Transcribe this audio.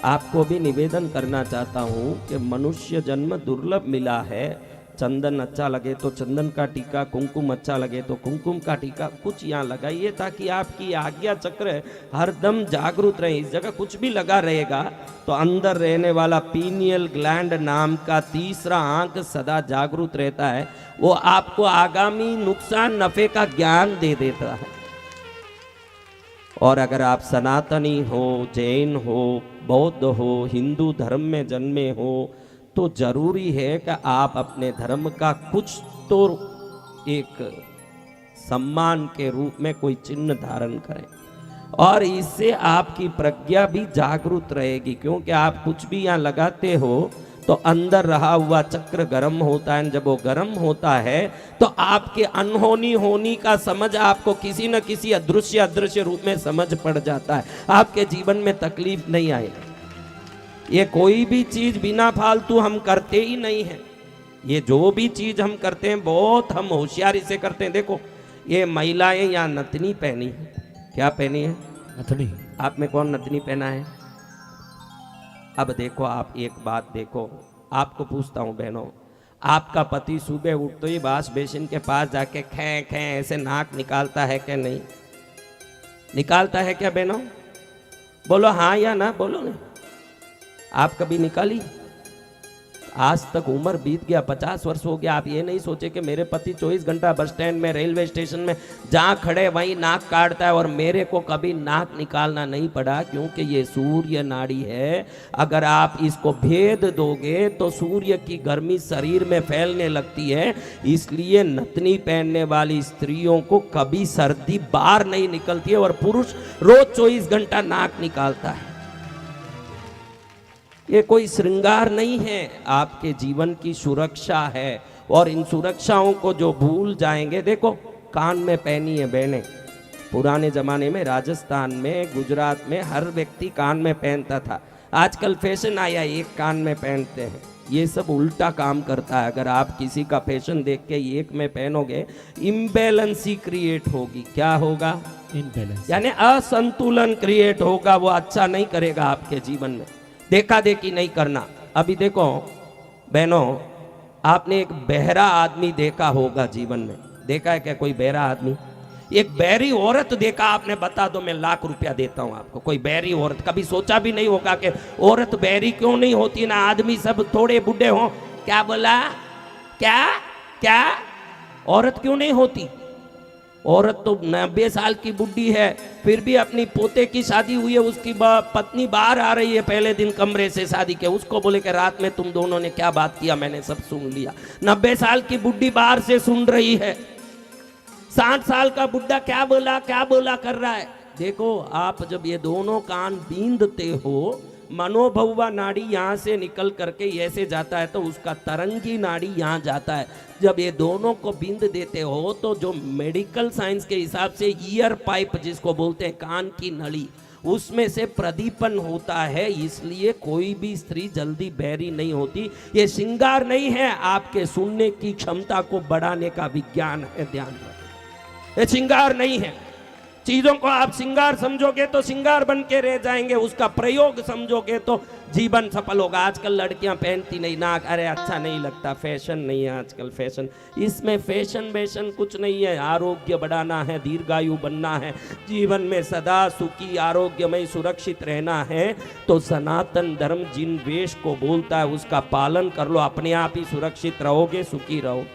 आपको भी निवेदन करना चाहता हूँ कि मनुष्य जन्म दुर्लभ मिला है। चंदन अच्छा लगे तो चंदन का टीका, कुमकुम अच्छा लगे तो कुमकुम का टीका कुछ यहाँ लगाइए, ताकि आपकी आज्ञा चक्र हरदम जागरूक रहे। इस जगह कुछ भी लगा रहेगा तो अंदर रहने वाला पीनियल ग्लैंड नाम का तीसरा आंख सदा जागरूक रहता है। वो आपको आगामी नुकसान नफे का ज्ञान दे देता है। और अगर आप सनातनी हो, जैन हो, बौद्ध हो, हिंदू धर्म में जन्मे हो, तो जरूरी है कि आप अपने धर्म का कुछ तो एक सम्मान के रूप में कोई चिन्ह धारण करें, और इससे आपकी प्रज्ञा भी जागरूक रहेगी। क्योंकि आप कुछ भी यहाँ लगाते हो तो अंदर रहा हुआ चक्र गर्म होता है। जब वो गर्म होता है तो आपके अनहोनी होनी का समझ आपको किसी न किसी अदृश्य रूप में समझ पड़ जाता है। आपके जीवन में तकलीफ नहीं आएगी। ये कोई भी चीज बिना फालतू हम करते ही नहीं है। ये जो भी चीज हम करते हैं बहुत हम होशियारी से करते हैं। देखो ये महिलाएं यहाँ नथनी पहनी है। क्या पहनी है? नथनी। आप में कौन नथनी पहना है? अब देखो आप एक बात देखो, आपको पूछता हूँ बहनों, आपका पति सुबह उठते ही वॉश बेसिन के पास जाके खे खे ऐसे नाक निकालता है क्या? नहीं निकालता है क्या बहनों? बोलो हाँ या ना, बोलो ना। आप कभी निकाली? आज तक उम्र बीत गया, 50 वर्ष हो गया, आप ये नहीं सोचे कि मेरे पति 24 घंटा बस स्टैंड में, रेलवे स्टेशन में जहाँ खड़े वहीं नाक काटता है और मेरे को कभी नाक निकालना नहीं पड़ा? क्योंकि ये सूर्य नाड़ी है। अगर आप इसको भेद दोगे तो सूर्य की गर्मी शरीर में फैलने लगती है। इसलिए नथनी पहनने वाली स्त्रियों को कभी सर्दी बाहर नहीं निकलती है, और पुरुष रोज 24 घंटा नाक निकालता है। ये कोई श्रृंगार नहीं है, आपके जीवन की सुरक्षा है। और इन सुरक्षाओं को जो भूल जाएंगे, देखो कान में पहनी है बहने। पुराने जमाने में राजस्थान में, गुजरात में हर व्यक्ति कान में पहनता था। आजकल फैशन आया एक कान में पहनते हैं। ये सब उल्टा काम करता है। अगर आप किसी का फैशन देख के एक में पहनोगे, इम्बैलेंसी क्रिएट होगी। क्या होगा? इम्बैलेंस, यानी असंतुलन क्रिएट होगा। वो अच्छा नहीं करेगा आपके जीवन में। देखा देखी नहीं करना। अभी देखो बहनों, आपने एक बहरा आदमी देखा होगा जीवन में। देखा है क्या कोई बहरा आदमी? एक बहरी औरत देखा आपने? बता दो, मैं लाख रुपया देता हूं आपको। कोई बहरी औरत? कभी सोचा भी नहीं होगा कि औरत बहरी क्यों नहीं होती ना? आदमी सब थोड़े बूढ़े हों। क्या बोला? क्या क्या औरत क्यों नहीं होती? औरत तो 90 साल की बुढ़ी है, फिर भी अपनी पोते की शादी हुई है, उसकी पत्नी बाहर आ रही है पहले दिन कमरे से शादी के। उसको बोले कि रात में तुम दोनों ने क्या बात किया, मैंने सब सुन लिया। 90 साल की बुढ़ी बाहर से सुन रही है। 60 साल का बुढ़ा क्या बोला कर रहा है। देखो आप जब ये दोनों कान बींदते हो, मनोभवा नाड़ी यहाँ से निकल करके ऐसे जाता है तो उसका तरंगी नाड़ी यहाँ जाता है। जब ये दोनों को बिंद देते हो तो जो मेडिकल साइंस के हिसाब से ईयर पाइप जिसको बोलते हैं, कान की नली, उसमें से प्रदीपन होता है। इसलिए कोई भी स्त्री जल्दी बहरी नहीं होती। ये श्रृंगार नहीं है, आपके सुनने की क्षमता को बढ़ाने का विज्ञान है। ध्यान रखें, ये श्रृंगार नहीं है। चीजों को आप श्रृंगार समझोगे तो श्रृंगार बन के रह जाएंगे, उसका प्रयोग समझोगे तो जीवन सफल होगा। आजकल लड़कियां पहनती नहीं नाक, अरे अच्छा नहीं लगता, फैशन नहीं है आजकल फैशन। इसमें फैशन वैशन कुछ नहीं है। आरोग्य बढ़ाना है, दीर्घायु बनना है, जीवन में सदा सुखी आरोग्यमय सुरक्षित रहना है तो सनातन धर्म जिन वेश को बोलता है उसका पालन कर लो। अपने आप ही सुरक्षित रहोगे, सुखी रहो।